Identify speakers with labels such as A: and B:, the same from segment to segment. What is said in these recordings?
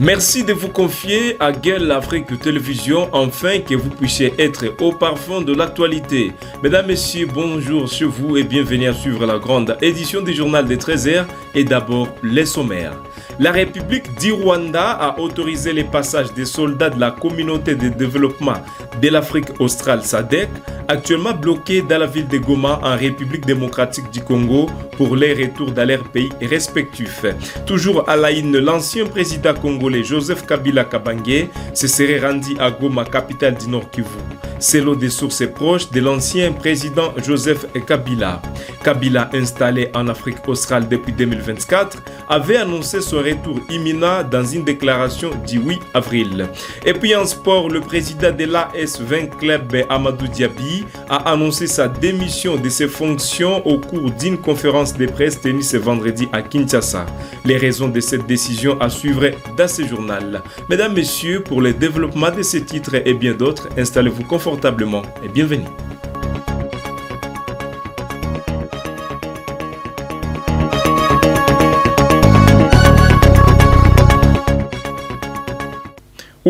A: Merci de vous confier à Gueule Afrique Télévision, afin que vous puissiez être au parfum de l'actualité. Mesdames, Messieurs, bonjour chez vous et bienvenue à suivre la grande édition du journal des 13h. Et d'abord, les sommaires. La République du Rwanda a autorisé les passages des soldats de la communauté de développement de l'Afrique australe SADC, actuellement bloqués dans la ville de Goma en République démocratique du Congo pour les retours dans leurs pays respectifs. Toujours à la une, l'ancien président congolais Joseph Kabila Kabange se serait rendu à Goma, capitale du Nord Kivu. Selon des sources proches de l'ancien président Joseph Kabila. Kabila, installé en Afrique australe depuis 2024, avait annoncé son retour imminent dans une déclaration du 8 avril. Et puis en sport, le président de l'AS 20 Club, Amadou Diaby, a annoncé sa démission de ses fonctions au cours d'une conférence de presse tenue ce vendredi à Kinshasa. Les raisons de cette décision à suivre dans ce journal. Mesdames, Messieurs, pour le développement de ces titres et bien d'autres, installez-vous confortablement et bienvenue.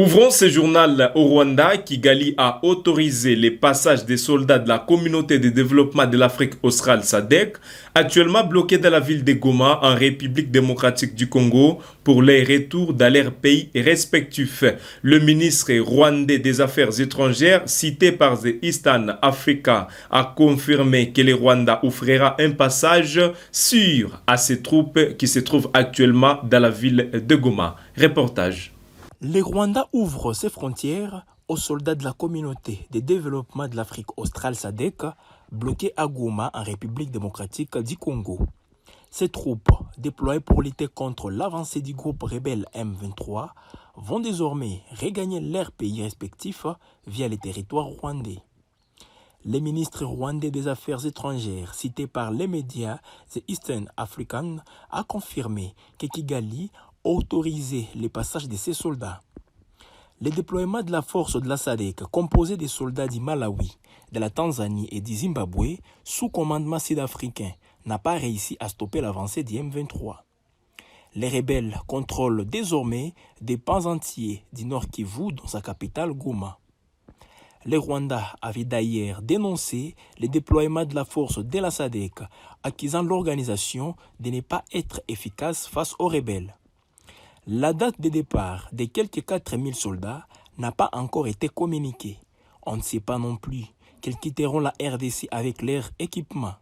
A: Ouvrons ce journal au Rwanda. Kigali a autorisé les passages des soldats de la communauté de développement de l'Afrique australe SADC, actuellement bloqués dans la ville de Goma en République démocratique du Congo pour les retours dans leurs pays respectifs. Le ministre rwandais des Affaires étrangères, cité par The Eastern Africa, a confirmé que le Rwanda offrira un passage sûr à ces troupes qui se trouvent actuellement dans la ville de Goma. Reportage.
B: Le Rwanda ouvre ses frontières aux soldats de la communauté de développement de l'Afrique australe SADC, bloqués à Goma en République démocratique du Congo. Ces troupes, déployées pour lutter contre l'avancée du groupe rebelle M23, vont désormais regagner leurs pays respectifs via les territoires rwandais. Le ministre rwandais des Affaires étrangères, cité par les médias The Eastern African, a confirmé que Kigali autoriser les passages de ces soldats. Le déploiement de la force de la SADC, composée des soldats du Malawi, de la Tanzanie et du Zimbabwe, sous commandement sud-africain, n'a pas réussi à stopper l'avancée du M23. Les rebelles contrôlent désormais des pans entiers du Nord Kivu dans sa capitale Goma. Le Rwanda avait d'ailleurs dénoncé le déploiement de la force de la SADC, accusant l'organisation de ne pas être efficace face aux rebelles. La date de départ de quelques 4000 soldats n'a pas encore été communiquée. On ne sait pas non plus qu'ils quitteront la RDC avec leur équipement.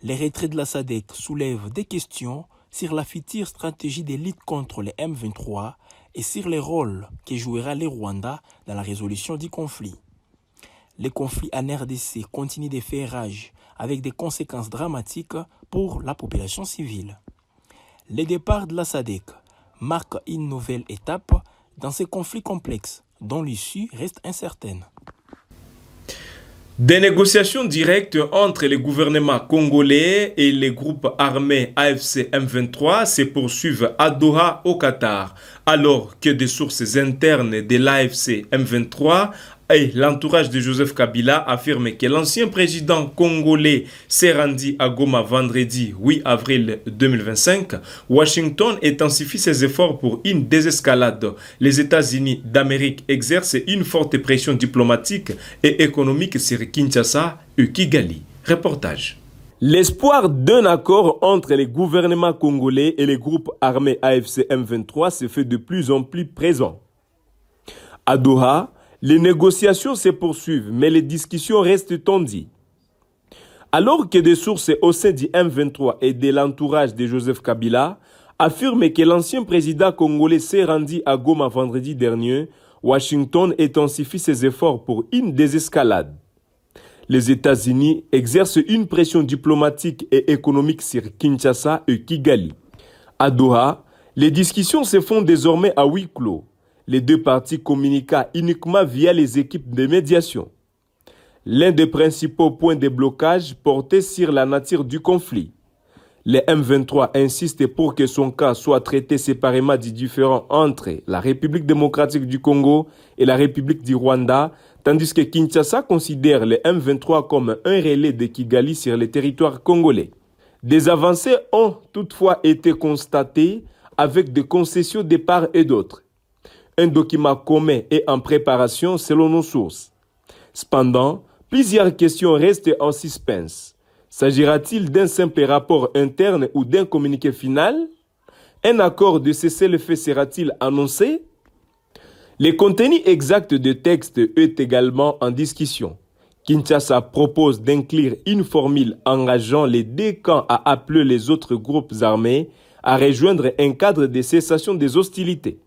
B: Les retraits de la SADC soulèvent des questions sur la future stratégie de lutte contre les M23 et sur le rôle que jouera le Rwanda dans la résolution du conflit. Le conflit en RDC continue de faire rage avec des conséquences dramatiques pour la population civile. Le départ de la SADC marque une nouvelle étape dans ce conflit complexe dont l'issue reste incertaine.
A: Des négociations directes entre le gouvernement congolais et les groupes armés AFC M23 se poursuivent à Doha au Qatar, alors que des sources internes de l'AFC M23 et l'entourage de Joseph Kabila affirment que l'ancien président congolais s'est rendu à Goma vendredi 8 avril 2025. Washington intensifie ses efforts pour une désescalade. Les États-Unis d'Amérique exercent une forte pression diplomatique et économique sur Kinshasa et Kigali. Reportage. L'espoir d'un accord entre les gouvernements congolais et les groupes armés AFC M23 se fait de plus en plus présent. À Doha, les négociations se poursuivent, mais les discussions restent tendues. Alors que des sources au sein du M23 et de l'entourage de Joseph Kabila affirment que l'ancien président congolais s'est rendu à Goma vendredi dernier, Washington intensifie ses efforts pour une désescalade. Les États-Unis exercent une pression diplomatique et économique sur Kinshasa et Kigali. À Doha, les discussions se font désormais à huis clos. Les deux parties communiquent uniquement via les équipes de médiation. L'un des principaux points de blocage portait sur la nature du conflit. Le M23 insiste pour que son cas soit traité séparément du différend entre la République démocratique du Congo et la République du Rwanda, tandis que Kinshasa considère le M23 comme un relais de Kigali sur le territoire congolais. Des avancées ont toutefois été constatées avec des concessions de part et d'autre. Un document commun est en préparation selon nos sources. Cependant, plusieurs questions restent en suspens. S'agira-t-il d'un simple rapport interne ou d'un communiqué final? Un accord de cessez-le-feu sera-t-il annoncé? Le contenu exact du texte est également en discussion. Kinshasa propose d'inclure une formule engageant les deux camps à appeler les autres groupes armés à rejoindre un cadre de cessation des hostilités.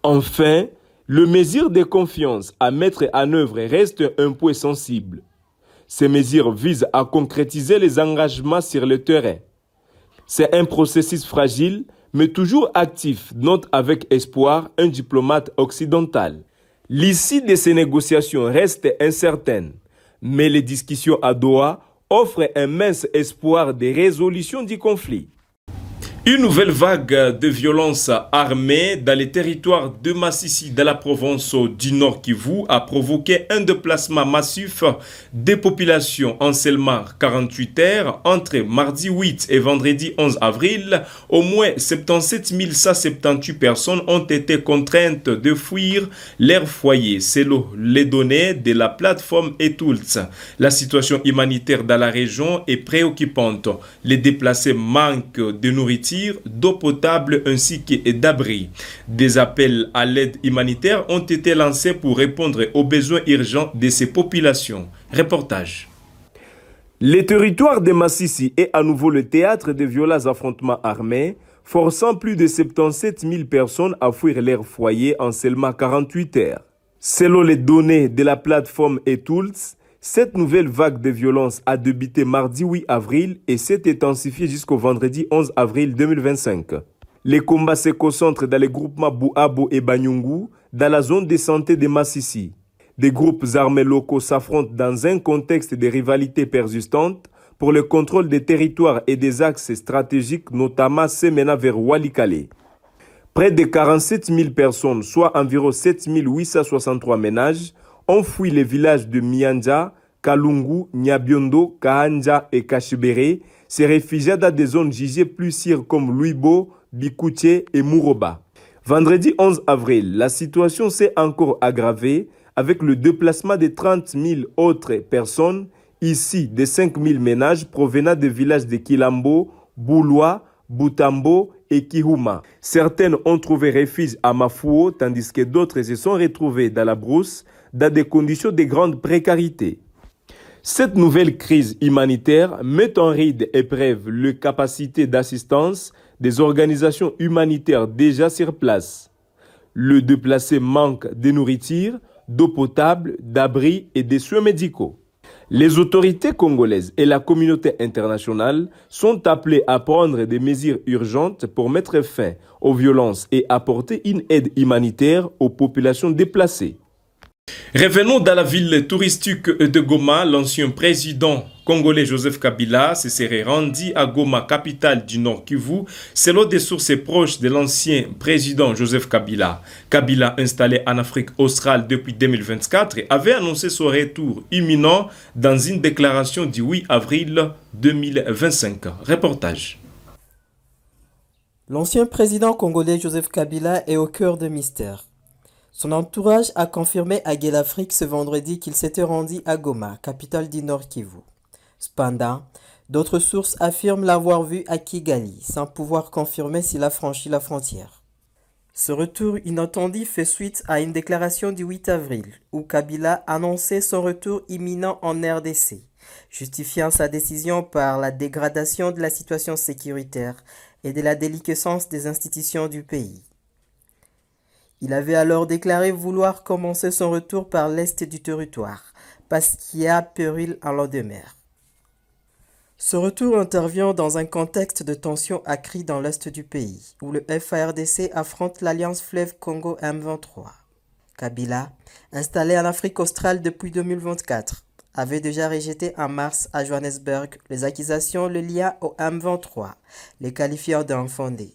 A: Enfin, les mesures de confiance à mettre en œuvre restent un point sensible. Ces mesures visent à concrétiser les engagements sur le terrain. C'est un processus fragile, mais toujours actif, note avec espoir un diplomate occidental. L'issue de ces négociations reste incertaine, mais les discussions à Doha offrent un mince espoir de résolution du conflit. Une nouvelle vague de violence armée dans les territoires de Massissi de la province du Nord Kivu a provoqué un déplacement massif des populations en seulement 48 heures entre mardi 8 et vendredi 11 avril. Au moins 77 178 personnes ont été contraintes de fuir leur foyer selon les données de la plateforme Etults. La situation humanitaire dans la région est préoccupante. Les déplacés manquent de nourriture, d'eau potable ainsi que d'abri. Des appels à l'aide humanitaire ont été lancés pour répondre aux besoins urgents de ces populations. Reportage. Le territoire de Massissi est à nouveau le théâtre de violents affrontements armés, forçant plus de 77 000 personnes à fuir leur foyer en seulement 48 heures. Selon les données de la plateforme Etults, cette nouvelle vague de violence a débuté mardi 8 avril et s'est intensifiée jusqu'au vendredi 11 avril 2025. Les combats se concentrent dans les groupements Bouabo et Banyungu, dans la zone de santé de Massissi. Des groupes armés locaux s'affrontent dans un contexte de rivalité persistante pour le contrôle des territoires et des axes stratégiques, notamment Semena vers Walikale. Près de 47 000 personnes, soit environ 7 863 ménages, ont fui les villages de Mianja, Kalungu, Nyabiondo, Kahanja et Kachibere, se réfugiant dans des zones jugées plus sûres comme Luibo, Bikouché et Mouroba. Vendredi 11 avril, la situation s'est encore aggravée avec le déplacement de 30 000 autres personnes, ici de 5 000 ménages provenant des villages de Kilambo, Boulois, Boutambo et Kihuma. Certaines ont trouvé refuge à Mafuo, tandis que d'autres se sont retrouvées dans la brousse, dans des conditions de grande précarité. Cette nouvelle crise humanitaire met en rude épreuve les capacités d'assistance des organisations humanitaires déjà sur place. Le déplacé manque de nourriture, d'eau potable, d'abris et de soins médicaux. Les autorités congolaises et la communauté internationale sont appelées à prendre des mesures urgentes pour mettre fin aux violences et apporter une aide humanitaire aux populations déplacées. Revenons dans la ville touristique de Goma. L'ancien président congolais Joseph Kabila se serait rendu à Goma, capitale du Nord Kivu, selon des sources proches de l'ancien président Joseph Kabila. Kabila, installé en Afrique australe depuis 2024, avait annoncé son retour imminent dans une déclaration du 8 avril 2025. Reportage.
C: L'ancien président congolais Joseph Kabila est au cœur de mystère. Son entourage a confirmé à Gay Afrique ce vendredi qu'il s'était rendu à Goma, capitale du Nord Kivu. Cependant, d'autres sources affirment l'avoir vu à Kigali, sans pouvoir confirmer s'il a franchi la frontière. Ce retour inattendu fait suite à une déclaration du 8 avril, où Kabila annonçait son retour imminent en RDC, justifiant sa décision par la dégradation de la situation sécuritaire et de la déliquescence des institutions du pays. Il avait alors déclaré vouloir commencer son retour par l'est du territoire, parce qu'il y a péril en l'eau de mer. Ce retour intervient dans un contexte de tensions accrues dans l'est du pays, où le FARDC affronte l'Alliance Fleuve Congo M23. Kabila, installé en Afrique australe depuis 2024, avait déjà rejeté en mars à Johannesburg les accusations le liant au M23, les qualifiant d'infondées.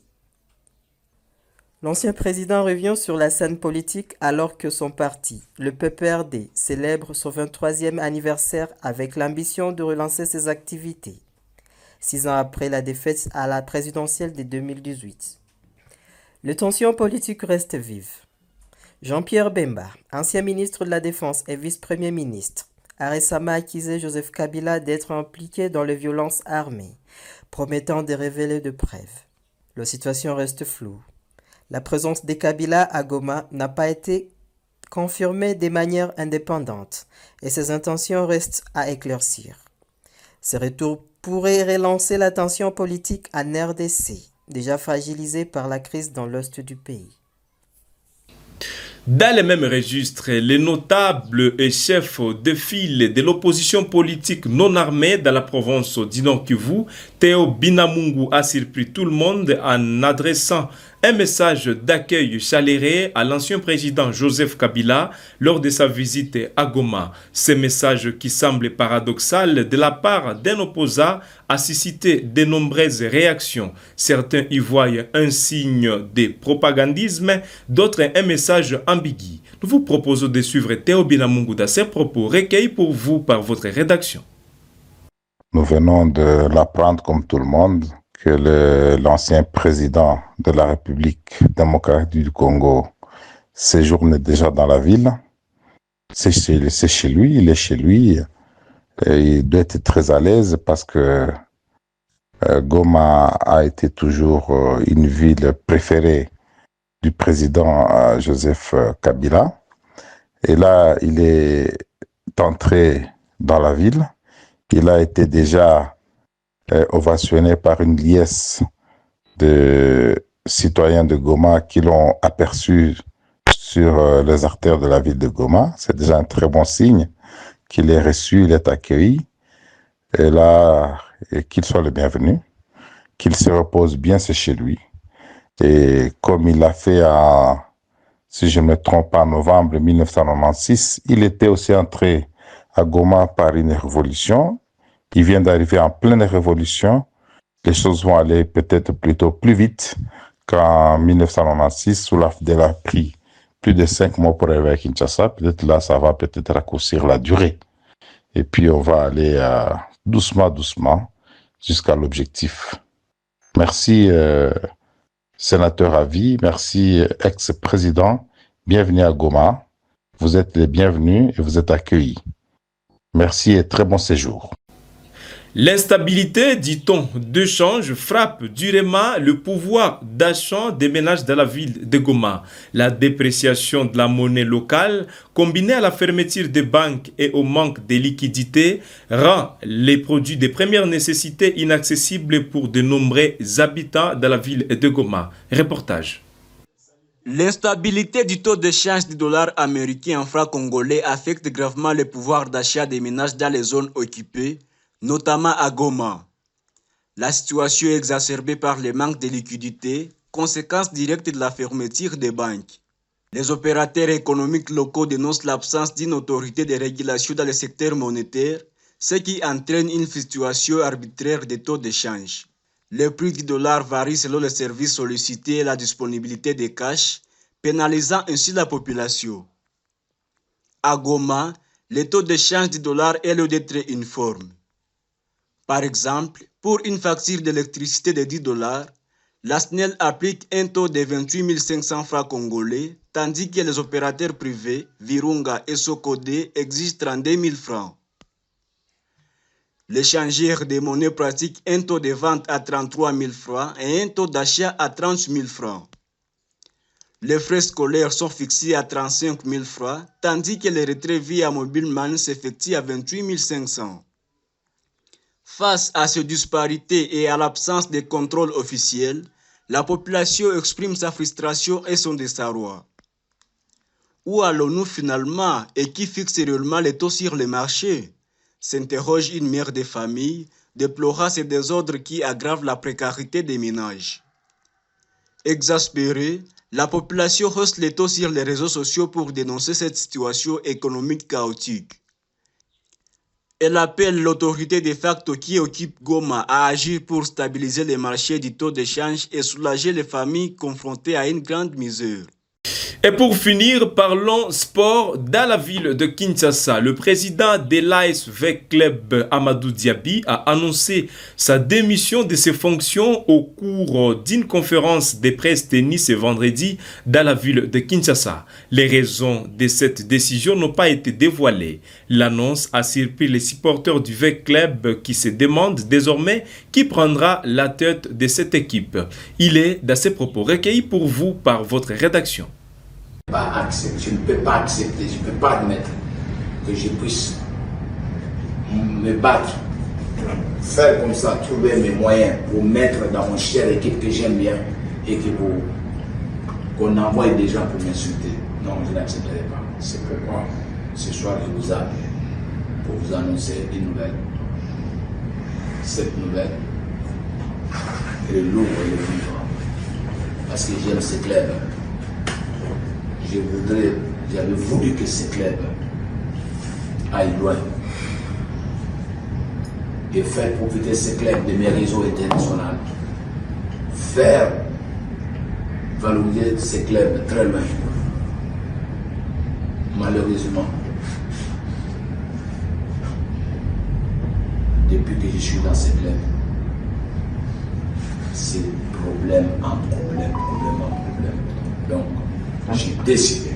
C: L'ancien président revient sur la scène politique alors que son parti, le PPRD, célèbre son 23e anniversaire avec l'ambition de relancer ses activités. 6 ans après la défaite à la présidentielle de 2018. Les tensions politiques restent vives. Jean-Pierre Bemba, ancien ministre de la Défense et vice-premier ministre, a récemment accusé Joseph Kabila d'être impliqué dans les violences armées, promettant de révéler de preuves. La situation reste floue. La présence de Kabila à Goma n'a pas été confirmée de manière indépendante et ses intentions restent à éclaircir. Ce retour pourrait relancer la tension politique en RDC, déjà fragilisée par la crise dans l'ouest du pays.
A: Dans les mêmes registres, les notables et chefs de file de l'opposition politique non armée dans la province du Nord Kivu, Théo Binamungu a surpris tout le monde en adressant un message d'accueil chaleureux à l'ancien président Joseph Kabila lors de sa visite à Goma. Ce message qui semble paradoxal de la part d'un opposant a suscité de nombreuses réactions. Certains y voient un signe de propagandisme, d'autres un message ambigu. Nous vous proposons de suivre Théo Binamungu dans ses propos recueillis pour vous par votre rédaction.
D: Nous venons de l'apprendre comme tout le monde que l'ancien président de la République démocratique du Congo séjourne déjà dans la ville. C'est chez lui, il est chez lui. Et il doit être très à l'aise parce que Goma a été toujours une ville préférée du président Joseph Kabila. Et là, il est entré dans la ville. Il a été déjà ovationné par une liesse de citoyens de Goma qui l'ont aperçu sur les artères de la ville de Goma. C'est déjà un très bon signe qu'il est reçu, il est accueilli. Et là, qu'il soit le bienvenu, qu'il se repose bien, c'est chez lui. Et comme il l'a fait si je ne me trompe pas, en novembre 1996, il était aussi entré à Goma par une révolution. Il vient d'arriver en pleine révolution. Les choses vont aller peut-être plutôt plus vite qu'en 1996, où la FDL a pris plus de 5 mois pour arriver à Kinshasa. Peut-être là, ça va peut-être raccourcir la durée. Et puis, on va aller doucement jusqu'à l'objectif. Merci, sénateur à vie. Merci, ex-président. Bienvenue à Goma. Vous êtes les bienvenus et vous êtes accueillis. Merci et très bon séjour.
A: L'instabilité, dit-on, de change frappe durement le pouvoir d'achat des ménages dans la ville de Goma. La dépréciation de la monnaie locale, combinée à la fermeture des banques et au manque de liquidités, rend les produits de première nécessité inaccessibles pour de nombreux habitants de la ville de Goma. Reportage.
E: L'instabilité du taux de change du dollar américain en francs congolais affecte gravement le pouvoir d'achat des ménages dans les zones occupées, notamment à Goma. La situation est exacerbée par le manque de liquidités, conséquence directe de la fermeture des banques. Les opérateurs économiques locaux dénoncent l'absence d'une autorité de régulation dans le secteur monétaire, ce qui entraîne une fluctuation arbitraire des taux de change. Le prix du dollar varie selon les services sollicités et la disponibilité des cash, pénalisant ainsi la population. À Goma, le taux de change du dollar est loin d'être uniforme. Par exemple, pour une facture d'électricité de 10 $, la SNEL applique un taux de 28 500 francs congolais, tandis que les opérateurs privés, Virunga et Sokode, exigent 32 000 francs. L'échangeur des monnaies pratique un taux de vente à 33 000 francs et un taux d'achat à 30 000 francs. Les frais scolaires sont fixés à 35 000 francs, tandis que les retraits via Mobile Money s'effectuent à 28 500. Face à ces disparités et à l'absence de contrôle officiel, la population exprime sa frustration et son désarroi. Où allons-nous finalement et qui fixe réellement les taux sur le marché? S'interroge une mère de famille, déplorant ces désordres qui aggravent la précarité des ménages. Exaspérée, la population hausse les taux sur les réseaux sociaux pour dénoncer cette situation économique chaotique. Elle appelle l'autorité de facto qui occupe Goma à agir pour stabiliser les marchés du taux d'échange et soulager les familles confrontées à une grande misère.
A: Et pour finir, parlons sport. Dans la ville de Kinshasa, le président de l'ASV Club Amadou Diaby a annoncé sa démission de ses fonctions au cours d'une conférence de presse tenue ce vendredi dans la ville de Kinshasa. Les raisons de cette décision n'ont pas été dévoilées. L'annonce a surpris les supporters du V Club qui se demandent désormais qui prendra la tête de cette équipe. Il est dans ses propos recueillis pour vous par votre rédaction.
F: Je ne peux pas accepter, je ne peux pas admettre que je puisse me battre, faire comme ça, trouver mes moyens pour mettre dans mon chère équipe que j'aime bien et qu'on envoie des gens pour m'insulter. Non, je n'accepterai pas. C'est pourquoi ce soir je vous appelle pour vous annoncer une nouvelle. Cette nouvelle est lourde et vivre parce que j'aime ce club. J'avais voulu que ce club aille loin et faire profiter ce club de mes réseaux internationaux, faire valoriser ce club très loin. Malheureusement, depuis que je suis dans ce club, c'est problème en problème, problème en problème. Donc, j'ai décidé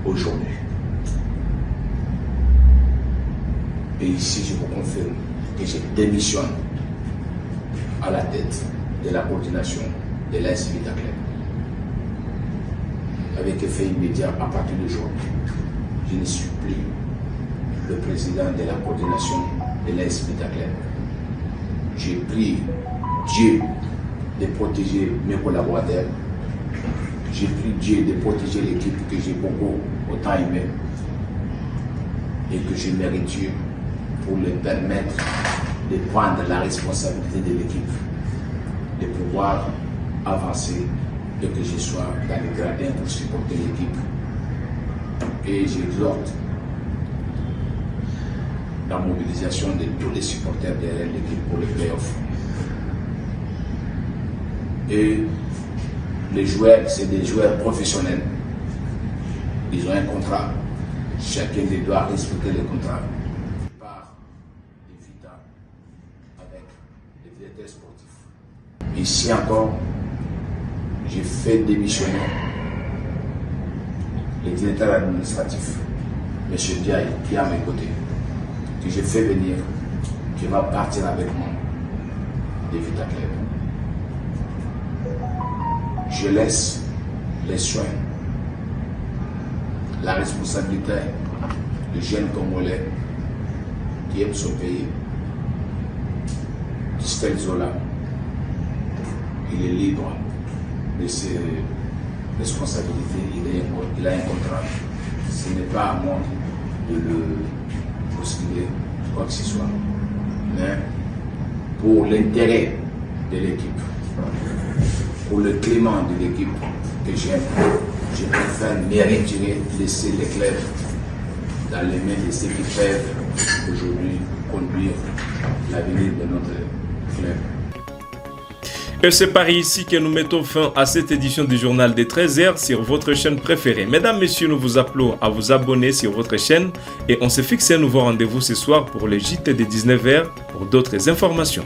F: aujourd'hui, et ici je vous confirme que je démissionne à la tête de la coordination de l'AS Vita Club. Avec effet immédiat à partir d'aujourd'hui, je ne suis plus le président de la coordination de l'AS Vita Club. J'ai pris Dieu de protéger mes collaborateurs. J'ai pris Dieu de protéger l'équipe que j'ai beaucoup autant aimé et que je mérite Dieu pour leur permettre de prendre la responsabilité de l'équipe, de pouvoir avancer et que je sois dans les gradins pour supporter l'équipe. Et j'exhorte la mobilisation de tous les supporters derrière l'équipe pour les playoffs. Et les joueurs, c'est des joueurs professionnels. Ils ont un contrat. Chacun doit respecter le contrat. Je pars de Vita avec les directeurs sportifs. Ici encore, j'ai fait démissionner le directeur administratif, M. Diaye, qui est à mes côtés, que j'ai fait venir, qui va partir avec moi de Vita Club. Je laisse les soins, la responsabilité de jeunes Congolais qui aiment son pays. Christelle Zola, il est libre de ses responsabilités, il a un contrat. Ce n'est pas à moi de le bousculer, quoi que ce soit. Mais pour l'intérêt de l'équipe, pour le climat de l'équipe que j'aime, je préfère me retirer, laisser les clubs dans les mains de ceux qui peuvent aujourd'hui conduire l'avenir de notre club.
A: Et c'est par ici que nous mettons fin à cette édition du journal des 13h sur votre chaîne préférée. Mesdames, Messieurs, nous vous appelons à vous abonner sur votre chaîne et on se fixe un nouveau rendez-vous ce soir pour le JT de 19h pour d'autres informations.